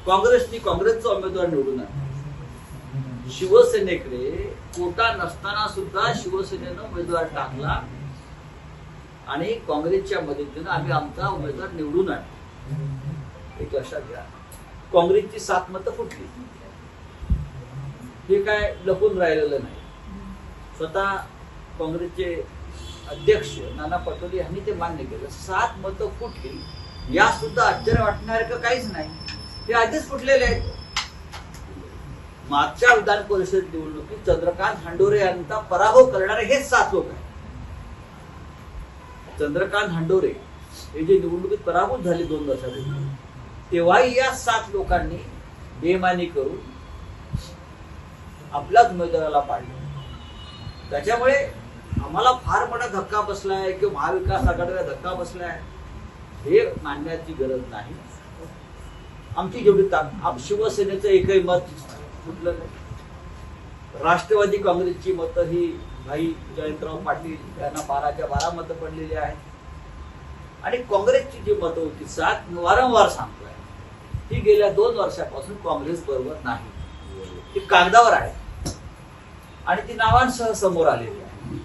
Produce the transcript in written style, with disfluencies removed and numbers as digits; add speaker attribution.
Speaker 1: काँग्रेसचा उमेदवार निवडून आला. शिवसेनेकडे कोटा नसताना सुद्धा शिवसेनेनं उमेदवार टाकला आणि काँग्रेसच्या मदतीनं आम्ही आमचा उमेदवार निवडून आणला. एक लक्षात घ्या, काँग्रेसची 7 मतं फुटली. हे काय लपून राहिलेलं नाही. स्वतः काँग्रेसचे अध्यक्ष नाना पटोले यांनी ते मान्य केलं. 7 मतं फुटली, या सुद्धा आश्चर्य वाटण्यासारखं काहीच नाही. ते आधीच फुटलेले आहेत. मागच्या विधान परिषद निवडणुकीत चंद्रकांत हंडोरे यांचा पराभव करणारे हेच 7 लोक आहेत. चंद्रकांत हंडोरे हे जे निवडणुकीत पराभूत झाले 2 वर्षापूर्वी, तेव्हाही या 7 लोकांनी बेमानी करून आपल्याच उमेदवाराला पाडलं. त्याच्यामुळे आम्हाला फार मोठा धक्का बसलाय किंवा महाविकास आघाडीला धक्का बसलाय हे मानण्याची गरज नाही. आमची जेवढी शिवसेनेचं एकही मत फुटलं नाही. राष्ट्रवादी काँग्रेसची मतं ही भाई जयंतराव पाटील यांना 12च्या 12 मतं पडलेली आहेत. आणि काँग्रेसची जी मतं होती 7, वारंवार सांगतोय, ती गेल्या 2 वर्षापासून काँग्रेस बरोबर नाही. ती कागदावर आहे आणि ती नावांसह समोर आलेली आहे.